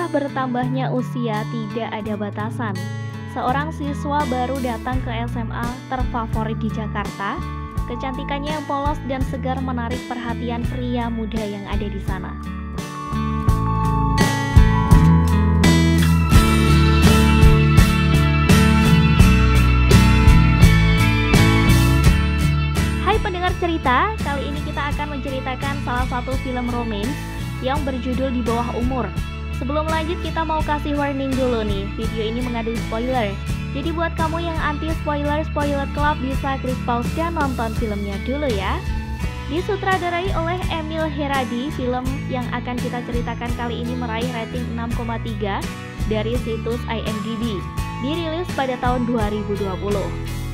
tengah bertambahnya usia tidak ada batasan. Seorang siswa baru datang ke SMA terfavorit di Jakarta. Kecantikannya yang polos dan segar menarik perhatian pria muda yang ada di sana. Hai pendengar cerita, kali ini kita akan menceritakan salah satu film romance yang berjudul Di Bawah Umur. Sebelum lanjut, kita mau kasih warning dulu nih, video ini mengandung spoiler. Jadi buat kamu yang anti spoiler club bisa klik pause dan nonton filmnya dulu ya. Disutradarai oleh Emil Heradi, film yang akan kita ceritakan kali ini meraih rating 6,3 dari situs IMDb. Dirilis pada tahun 2020.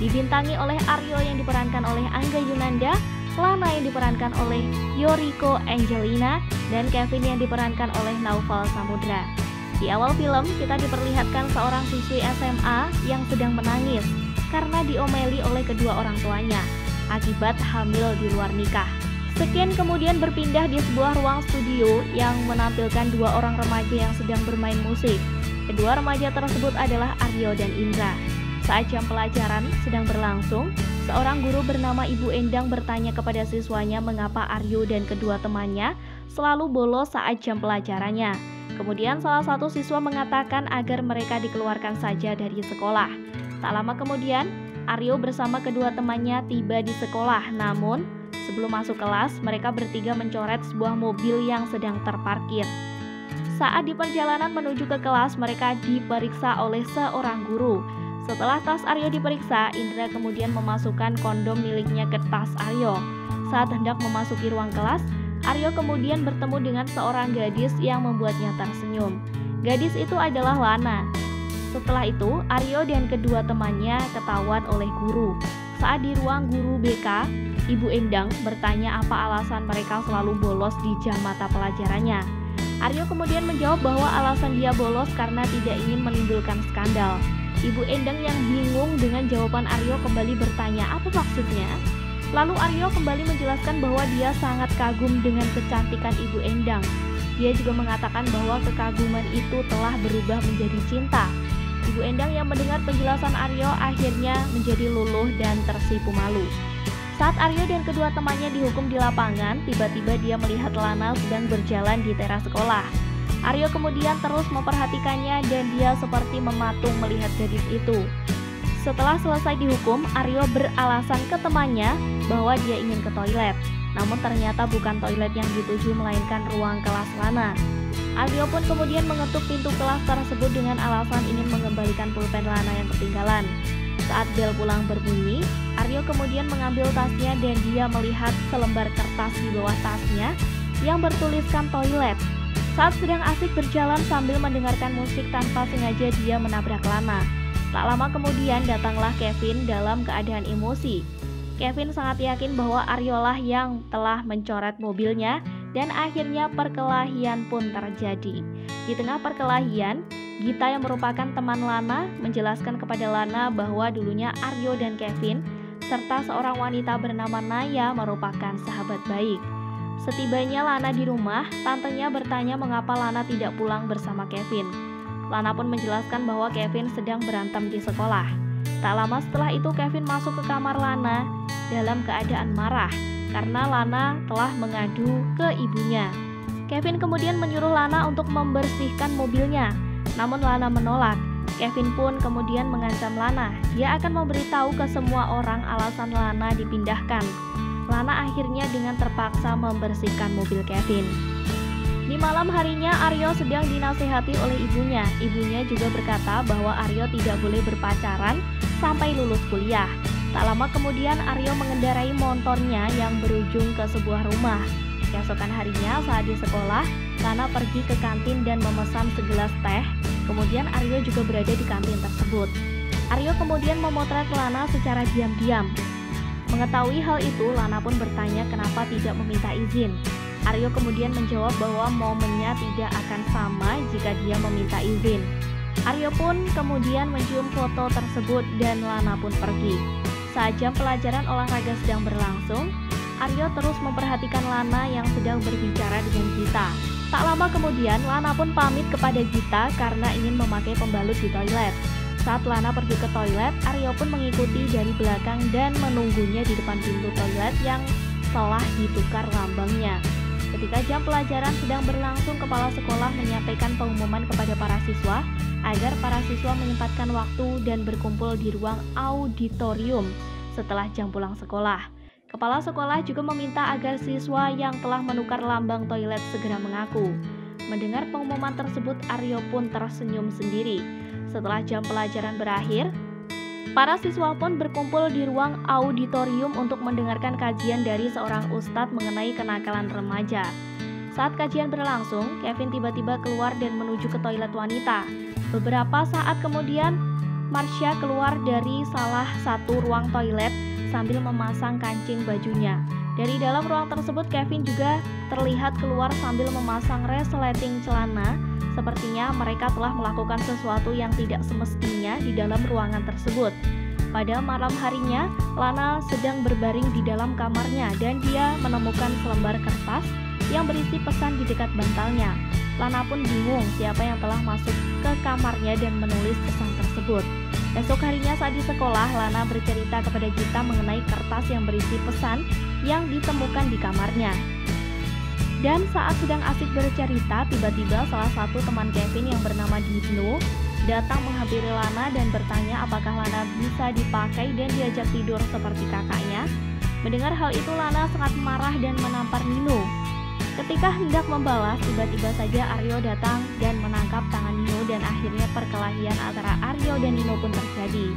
Dibintangi oleh Aryo yang diperankan oleh Angga Yunanda, Lana yang diperankan oleh Yoriko Angelina, dan Kevin yang diperankan oleh Naufal Samudra. Di awal film, kita diperlihatkan seorang siswi SMA yang sedang menangis karena diomeli oleh kedua orang tuanya akibat hamil di luar nikah. Sekian kemudian berpindah di sebuah ruang studio yang menampilkan dua orang remaja yang sedang bermain musik. Kedua remaja tersebut adalah Aryo dan Indra. Saat jam pelajaran sedang berlangsung, seorang guru bernama Ibu Endang bertanya kepada siswanya mengapa Aryo dan kedua temannya selalu bolos saat jam pelajarannya. Kemudian salah satu siswa mengatakan agar mereka dikeluarkan saja dari sekolah. Tak lama kemudian, Aryo bersama kedua temannya tiba di sekolah. Namun, sebelum masuk kelas, mereka bertiga mencoret sebuah mobil yang sedang terparkir. Saat di perjalanan menuju ke kelas, mereka diperiksa oleh seorang guru. Setelah tas Aryo diperiksa, Indra kemudian memasukkan kondom miliknya ke tas Aryo. Saat hendak memasuki ruang kelas, Aryo kemudian bertemu dengan seorang gadis yang membuatnya tersenyum. Gadis itu adalah Lana. Setelah itu, Aryo dan kedua temannya ketahuan oleh guru. Saat di ruang guru BK, Ibu Endang bertanya apa alasan mereka selalu bolos di jam mata pelajarannya. Aryo kemudian menjawab bahwa alasan dia bolos karena tidak ingin menimbulkan skandal. Ibu Endang yang bingung dengan jawaban Aryo kembali bertanya apa maksudnya. Lalu Aryo kembali menjelaskan bahwa dia sangat kagum dengan kecantikan Ibu Endang. Dia juga mengatakan bahwa kekaguman itu telah berubah menjadi cinta. Ibu Endang yang mendengar penjelasan Aryo akhirnya menjadi luluh dan tersipu malu. Saat Aryo dan kedua temannya dihukum di lapangan, tiba-tiba dia melihat Lana sedang berjalan di teras sekolah. Aryo kemudian terus memperhatikannya dan dia seperti mematung melihat gadis itu. Setelah selesai dihukum, Aryo beralasan ke temannya bahwa dia ingin ke toilet. Namun ternyata bukan toilet yang dituju melainkan ruang kelas Lana. Aryo pun kemudian mengetuk pintu kelas tersebut dengan alasan ingin mengembalikan pulpen Lana yang ketinggalan. Saat bel pulang berbunyi, Aryo kemudian mengambil tasnya dan dia melihat selembar kertas di bawah tasnya yang bertuliskan toilet. Saat sedang asik berjalan sambil mendengarkan musik, tanpa sengaja dia menabrak Lana. Tak lama kemudian datanglah Kevin dalam keadaan emosi. Kevin sangat yakin bahwa Aryolah yang telah mencoret mobilnya dan akhirnya perkelahian pun terjadi. Di tengah perkelahian, Gita yang merupakan teman Lana menjelaskan kepada Lana bahwa dulunya Aryo dan Kevin serta seorang wanita bernama Naya merupakan sahabat baik. Setibanya Lana di rumah, tantenya bertanya mengapa Lana tidak pulang bersama Kevin. Lana pun menjelaskan bahwa Kevin sedang berantem di sekolah. Tak lama setelah itu Kevin masuk ke kamar Lana dalam keadaan marah karena Lana telah mengadu ke ibunya. Kevin kemudian menyuruh Lana untuk membersihkan mobilnya, namun Lana menolak. Kevin pun kemudian mengancam Lana, dia akan memberitahu ke semua orang alasan Lana dipindahkan. Lana akhirnya dengan terpaksa membersihkan mobil Kevin. Di malam harinya Aryo sedang dinasehati oleh ibunya. Ibunya juga berkata bahwa Aryo tidak boleh berpacaran sampai lulus kuliah. Tak lama kemudian Aryo mengendarai motornya yang berujung ke sebuah rumah. Keesokan harinya saat di sekolah, Lana pergi ke kantin dan memesan segelas teh. Kemudian Aryo juga berada di kantin tersebut. Aryo kemudian memotret Lana secara diam-diam. Mengetahui hal itu, Lana pun bertanya kenapa tidak meminta izin. Aryo kemudian menjawab bahwa momennya tidak akan sama jika dia meminta izin. Aryo pun kemudian mencium foto tersebut dan Lana pun pergi. Saat jam pelajaran olahraga sedang berlangsung, Aryo terus memperhatikan Lana yang sedang berbicara dengan Gita. Tak lama kemudian, Lana pun pamit kepada Gita karena ingin memakai pembalut di toilet. Saat Lana pergi ke toilet, Aryo pun mengikuti dari belakang dan menunggunya di depan pintu toilet yang telah ditukar lambangnya. Ketika jam pelajaran sedang berlangsung, kepala sekolah menyampaikan pengumuman kepada para siswa agar para siswa menyempatkan waktu dan berkumpul di ruang auditorium setelah jam pulang sekolah. Kepala sekolah juga meminta agar siswa yang telah menukar lambang toilet segera mengaku. Mendengar pengumuman tersebut, Aryo pun tersenyum sendiri. Setelah jam pelajaran berakhir, para siswa pun berkumpul di ruang auditorium untuk mendengarkan kajian dari seorang ustadz mengenai kenakalan remaja. Saat kajian berlangsung, Kevin tiba-tiba keluar dan menuju ke toilet wanita. Beberapa saat kemudian, Marsha keluar dari salah satu ruang toilet sambil memasang kancing bajunya. Dari dalam ruang tersebut, Kevin juga terlihat keluar sambil memasang resleting celana. Sepertinya mereka telah melakukan sesuatu yang tidak semestinya di dalam ruangan tersebut. Pada malam harinya, Lana sedang berbaring di dalam kamarnya dan dia menemukan selembar kertas yang berisi pesan di dekat bantalnya. Lana pun bingung siapa yang telah masuk ke kamarnya dan menulis pesan tersebut. Esok harinya saat di sekolah, Lana bercerita kepada Gita mengenai kertas yang berisi pesan yang ditemukan di kamarnya. Dan saat sedang asik bercerita, tiba-tiba salah satu teman Kevin yang bernama Dino datang menghampiri Lana dan bertanya apakah Lana bisa dipakai dan diajak tidur seperti kakaknya. Mendengar hal itu, Lana sangat marah dan menampar Nino. Ketika hendak membalas, tiba-tiba saja Aryo datang dan menangkap tangan Nino dan akhirnya perkelahian antara Aryo dan Nino pun terjadi.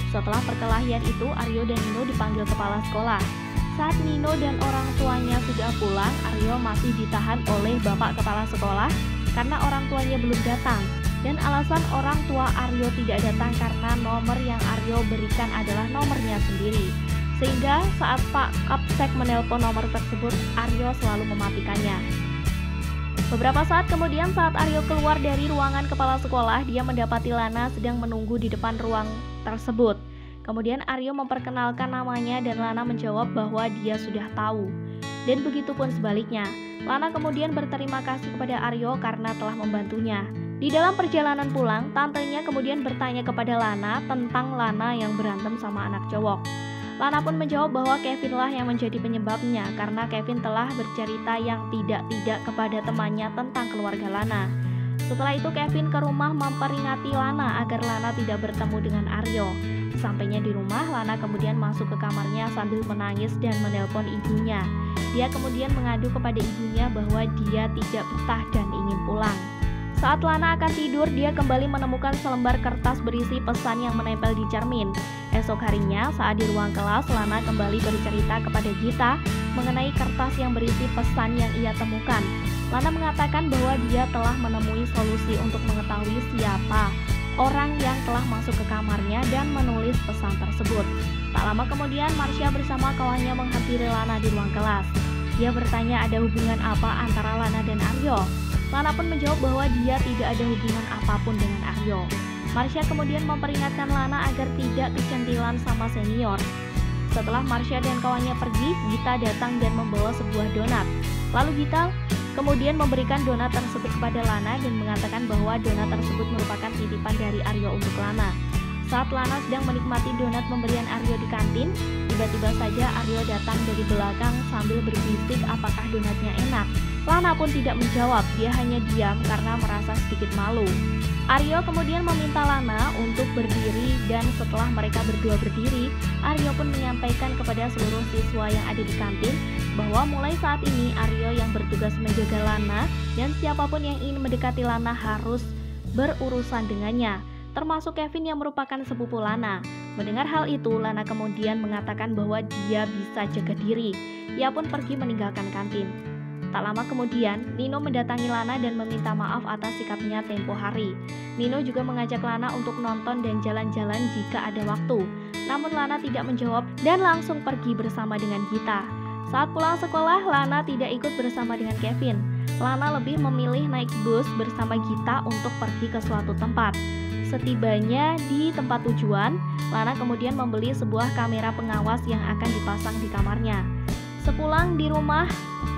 Setelah perkelahian itu, Aryo dan Nino dipanggil kepala sekolah. Saat Nino dan orang tuanya sudah pulang, Aryo masih ditahan oleh bapak kepala sekolah karena orang tuanya belum datang. Dan alasan orang tua Aryo tidak datang karena nomor yang Aryo berikan adalah nomornya sendiri. Sehingga saat Pak Kapsek menelpon nomor tersebut, Aryo selalu mematikannya. Beberapa saat kemudian saat Aryo keluar dari ruangan kepala sekolah, dia mendapati Lana sedang menunggu di depan ruang tersebut. Kemudian Aryo memperkenalkan namanya dan Lana menjawab bahwa dia sudah tahu. Dan begitu pun sebaliknya. Lana kemudian berterima kasih kepada Aryo karena telah membantunya. Di dalam perjalanan pulang, tantenya kemudian bertanya kepada Lana tentang Lana yang berantem sama anak cowok. Lana pun menjawab bahwa Kevinlah yang menjadi penyebabnya karena Kevin telah bercerita yang tidak-tidak kepada temannya tentang keluarga Lana. Setelah itu Kevin ke rumah memperingati Lana agar Lana tidak bertemu dengan Aryo. Sampainya di rumah, Lana kemudian masuk ke kamarnya sambil menangis dan menelpon ibunya. Dia kemudian mengadu kepada ibunya bahwa dia tidak betah dan ingin pulang. Saat Lana akan tidur, dia kembali menemukan selembar kertas berisi pesan yang menempel di cermin. Esok harinya, saat di ruang kelas, Lana kembali bercerita kepada Gita mengenai kertas yang berisi pesan yang ia temukan. Lana mengatakan bahwa dia telah menemui solusi untuk mengetahui siapa orang yang telah masuk ke kamarnya dan menulis pesan tersebut. Tak lama kemudian, Marsha bersama kawannya menghampiri Lana di ruang kelas. Dia bertanya ada hubungan apa antara Lana dan Aryo. Lana pun menjawab bahwa dia tidak ada hubungan apapun dengan Aryo. Marsha kemudian memperingatkan Lana agar tidak kecantilan sama senior. Setelah Marsha dan kawannya pergi, Gita datang dan membawa sebuah donat. Lalu Gita kemudian memberikan donat tersebut kepada Lana dan mengatakan bahwa donat tersebut merupakan titipan dari Aryo untuk Lana. Saat Lana sedang menikmati donat pemberian Aryo di kantin, tiba-tiba saja Aryo datang dari belakang sambil berbisik apakah donatnya enak. Lana pun tidak menjawab, dia hanya diam karena merasa sedikit malu. Aryo kemudian meminta Lana untuk berdiri dan setelah mereka berdua berdiri, Aryo pun menyampaikan kepada seluruh siswa yang ada di kantin bahwa mulai saat ini Aryo yang bertugas menjaga Lana dan siapapun yang ingin mendekati Lana harus berurusan dengannya, termasuk Kevin yang merupakan sepupu Lana. Mendengar hal itu, Lana kemudian mengatakan bahwa dia bisa jaga diri. Ia pun pergi meninggalkan kantin. Tak lama kemudian, Nino mendatangi Lana dan meminta maaf atas sikapnya tempo hari. Nino juga mengajak Lana untuk nonton dan jalan-jalan jika ada waktu. Namun Lana tidak menjawab dan langsung pergi bersama dengan Gita. Saat pulang sekolah, Lana tidak ikut bersama dengan Kevin. Lana lebih memilih naik bus bersama Gita untuk pergi ke suatu tempat. Setibanya di tempat tujuan, Lana kemudian membeli sebuah kamera pengawas yang akan dipasang di kamarnya. Sepulang di rumah,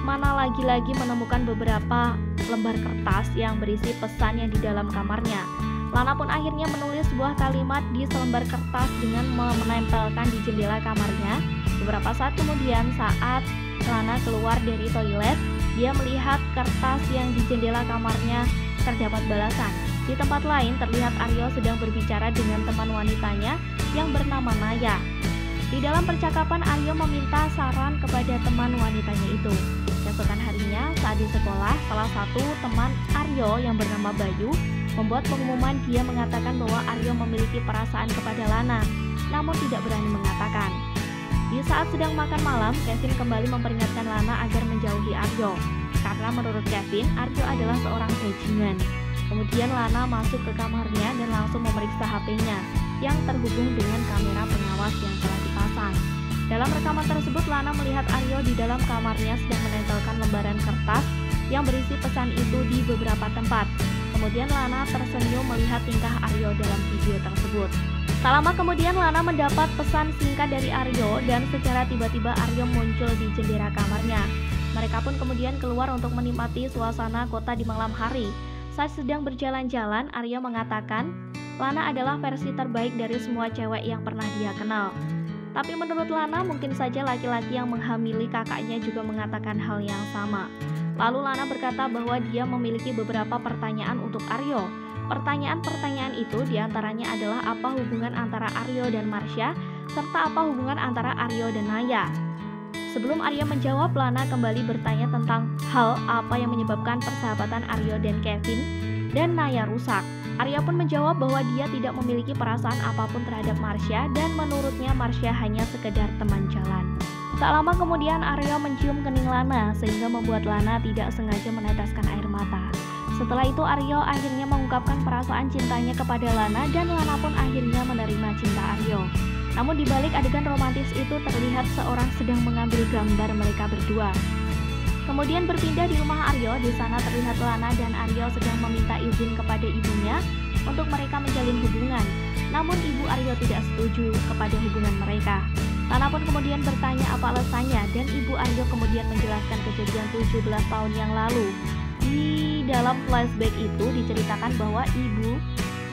Mana lagi-lagi menemukan beberapa lembar kertas yang berisi pesan yang di dalam kamarnya. Lana pun akhirnya menulis sebuah kalimat di selembar kertas dengan menempelkan di jendela kamarnya. Beberapa saat kemudian, saat Lana keluar dari toilet, dia melihat kertas yang di jendela kamarnya terdapat balasan. Di tempat lain terlihat Aryo sedang berbicara dengan teman wanitanya yang bernama Naya. Di dalam percakapan, Aryo meminta saran kepada teman wanitanya itu. Keesokan harinya, saat di sekolah, salah satu teman Aryo yang bernama Bayu membuat pengumuman. Dia mengatakan bahwa Aryo memiliki perasaan kepada Lana, namun tidak berani mengatakan. Di saat sedang makan malam, Kevin kembali memperingatkan Lana agar menjauhi Aryo, karena menurut Kevin, Aryo adalah seorang bajingan. Kemudian Lana masuk ke kamarnya dan langsung memeriksa HP-nya yang terhubung dengan kamera pengawas yang telah dipasang. Dalam rekaman tersebut, Lana melihat Aryo di dalam kamarnya sedang menempelkan lembaran kertas yang berisi pesan itu di beberapa tempat. Kemudian Lana tersenyum melihat tingkah Aryo dalam video tersebut. Tak lama kemudian Lana mendapat pesan singkat dari Aryo dan secara tiba-tiba Aryo muncul di jendela kamarnya. Mereka pun kemudian keluar untuk menikmati suasana kota di malam hari. Saat sedang berjalan-jalan, Aryo mengatakan Lana adalah versi terbaik dari semua cewek yang pernah dia kenal. Tapi menurut Lana, mungkin saja laki-laki yang menghamili kakaknya juga mengatakan hal yang sama. Lalu Lana berkata bahwa dia memiliki beberapa pertanyaan untuk Aryo. Pertanyaan-pertanyaan itu diantaranya adalah apa hubungan antara Aryo dan Marsha, serta apa hubungan antara Aryo dan Naya. Sebelum Aryo menjawab, Lana kembali bertanya tentang hal apa yang menyebabkan persahabatan Aryo dan Kevin dan Naya rusak. Aryo pun menjawab bahwa dia tidak memiliki perasaan apapun terhadap Marsha dan menurutnya Marsha hanya sekedar teman jalan. Tak lama kemudian Aryo mencium kening Lana sehingga membuat Lana tidak sengaja meneteskan air mata. Setelah itu Aryo akhirnya mengungkapkan perasaan cintanya kepada Lana dan Lana pun akhirnya menerima cinta Aryo. Namun di balik adegan romantis itu terlihat seorang sedang mengambil gambar mereka berdua. Kemudian berpindah di rumah Aryo, di sana terlihat Lana dan Aryo sedang meminta izin kepada ibunya untuk mereka menjalin hubungan. Namun ibu Aryo tidak setuju kepada hubungan mereka. Lana pun kemudian bertanya apa alasannya dan ibu Aryo kemudian menjelaskan kejadian 17 tahun yang lalu. Di dalam flashback itu diceritakan bahwa ibu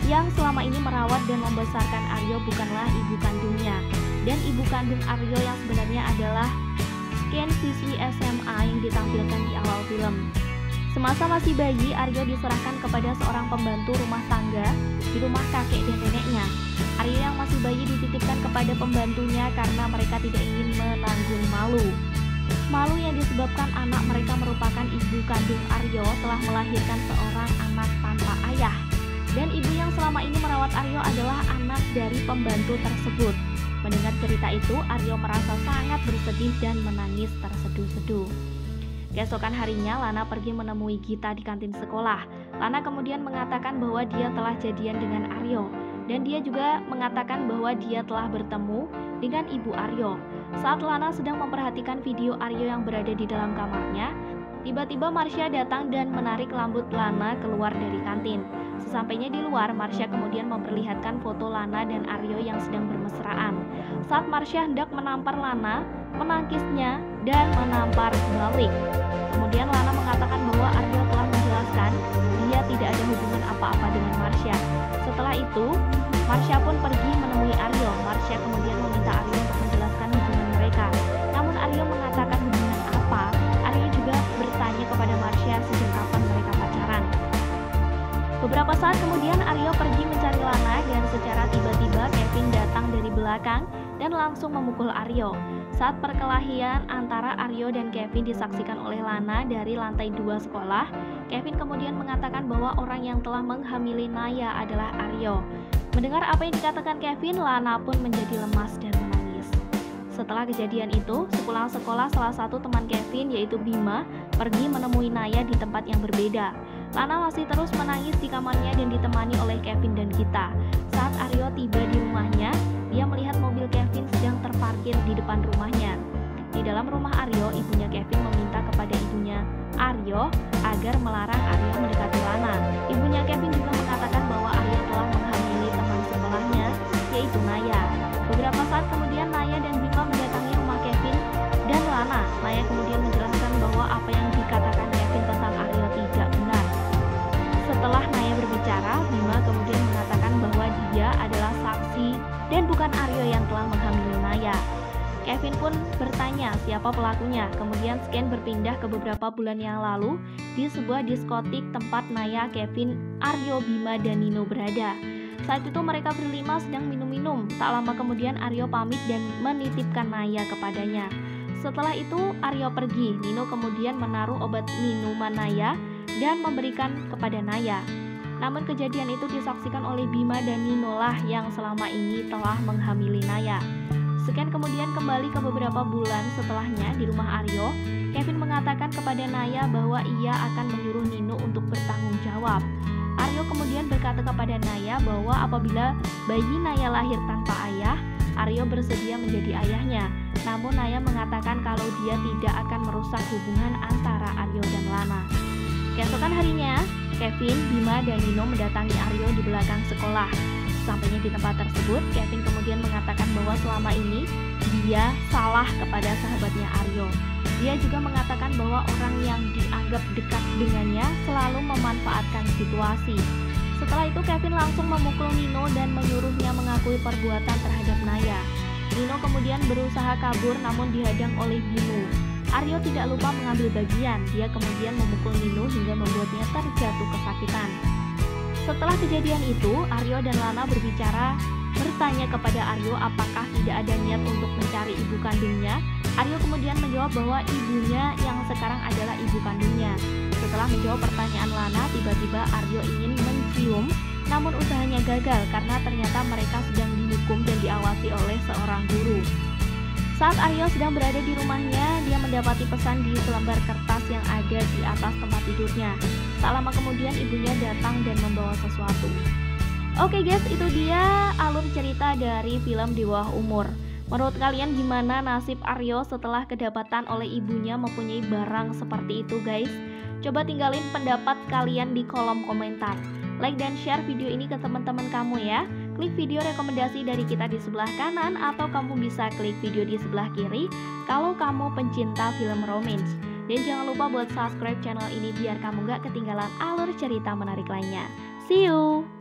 yang selama ini merawat dan membesarkan Aryo bukanlah ibu kandungnya. Dan ibu kandung Aryo yang sebenarnya adalah Ken, siswi SMA yang ditampilkan di awal film. Semasa masih bayi, Aryo diserahkan kepada seorang pembantu rumah tangga di rumah kakek dan neneknya. Aryo yang masih bayi dititipkan kepada pembantunya karena mereka tidak ingin menanggung malu. Malu yang disebabkan anak mereka merupakan ibu kandung Aryo telah melahirkan seorang anak tanpa ayah. Dan ibu yang selama ini merawat Aryo adalah anak dari pembantu tersebut. Mendengar cerita itu, Aryo merasa sangat bersedih dan menangis terseduh-seduh. Keesokan harinya, Lana pergi menemui Gita di kantin sekolah. Lana kemudian mengatakan bahwa dia telah jadian dengan Aryo. Dan dia juga mengatakan bahwa dia telah bertemu dengan ibu Aryo. Saat Lana sedang memperhatikan video Aryo yang berada di dalam kamarnya, tiba-tiba Marsha datang dan menarik rambut Lana keluar dari kantin. Sesampainya di luar, Marsha kemudian memperlihatkan foto Lana dan Aryo yang sedang bermesraan. Saat Marsha hendak menampar Lana, menangkisnya dan menampar balik. Kemudian Lana mengatakan bahwa Aryo telah menjelaskan dia tidak ada hubungan apa-apa dengan Marsha. Setelah itu, Marsha pun pergi menemui Aryo. Marsha kemudian meminta Aryo untuk menjelaskan hubungan mereka. Namun Aryo mengatakan hubungan apa? Aryo juga bertanya kepada Marsha sejak kapan mereka pacaran. Beberapa saat kemudian Aryo pergi mencari Lana dan secara tiba-tiba Kevin datang dari belakang dan langsung memukul Aryo. Saat perkelahian antara Aryo dan Kevin disaksikan oleh Lana dari lantai 2 sekolah, Kevin kemudian mengatakan bahwa orang yang telah menghamili Naya adalah Aryo. Mendengar apa yang dikatakan Kevin, Lana pun menjadi lemas dan menangis. Setelah kejadian itu, sepulang sekolah salah satu teman Kevin yaitu Bima pergi menemui Naya di tempat yang berbeda. Lana masih terus menangis di kamarnya dan ditemani oleh Kevin dan Gita. Saat Aryo tiba di rumahnya, dia melihat mobil Kevin sedang terparkir di depan rumahnya. Di dalam rumah Aryo, ibunya Kevin meminta kepada ibunya Aryo agar melarang Aryo mendekati Lana. Ibunya Kevin juga mengatakan bahwa Aryo telah menghamili teman sekolahnya, yaitu Naya. Beberapa saat kemudian Naya dan Bima mendatangi rumah Kevin dan Lana. Naya kemudian menjelaskan bahwa apa yang dikatakan Kevin tentang Aryo tidak benar. Kevin pun bertanya siapa pelakunya, kemudian scan berpindah ke beberapa bulan yang lalu di sebuah diskotik tempat Naya, Kevin, Aryo, Bima, dan Nino berada. Saat itu mereka berlima sedang minum-minum. Tak lama kemudian Aryo pamit dan menitipkan Naya kepadanya. Setelah itu Aryo pergi. Nino kemudian menaruh obat minuman Naya dan memberikan kepada Naya. Namun kejadian itu disaksikan oleh Bima dan Nino lah yang selama ini telah menghamili Naya. Sekian kemudian kembali ke beberapa bulan setelahnya di rumah Aryo, Kevin mengatakan kepada Naya bahwa ia akan menyuruh Nino untuk bertanggung jawab. Aryo kemudian berkata kepada Naya bahwa apabila bayi Naya lahir tanpa ayah, Aryo bersedia menjadi ayahnya. Namun Naya mengatakan kalau dia tidak akan merusak hubungan antara Aryo dan Lana. Keesokan harinya, Kevin, Bima, dan Nino mendatangi Aryo di belakang sekolah. Sampainya di tempat tersebut, Kevin kemudian mengatakan bahwa selama ini dia salah kepada sahabatnya Aryo. Dia juga mengatakan bahwa orang yang dianggap dekat dengannya selalu memanfaatkan situasi. Setelah itu Kevin langsung memukul Nino dan menyuruhnya mengakui perbuatan terhadap Naya. Nino kemudian berusaha kabur namun dihadang oleh Bimo. Aryo tidak lupa mengambil bagian. Dia kemudian memukul Nino hingga membuatnya terjatuh kesakitan. Setelah kejadian itu, Aryo dan Lana bertanya kepada Aryo apakah tidak ada niat untuk mencari ibu kandungnya. Aryo kemudian menjawab bahwa ibunya yang sekarang adalah ibu kandungnya. Setelah menjawab pertanyaan Lana, tiba-tiba Aryo ingin mencium, namun usahanya gagal karena ternyata mereka sedang dihukum dan diawasi oleh seorang guru. Saat Aryo sedang berada di rumahnya, dia mendapati pesan di selembar kertas yang ada di atas tempat tidurnya. Tak lama kemudian ibunya datang dan membawa sesuatu. Oke guys, itu dia alur cerita dari film Di Bawah Umur. Menurut kalian gimana nasib Aryo setelah kedapatan oleh ibunya mempunyai barang seperti itu guys? Coba tinggalin pendapat kalian di kolom komentar. Like dan share video ini ke teman-teman kamu ya. Klik video rekomendasi dari kita di sebelah kanan atau kamu bisa klik video di sebelah kiri kalau kamu pencinta film romance. Dan jangan lupa buat subscribe channel ini biar kamu gak ketinggalan alur cerita menarik lainnya. See you!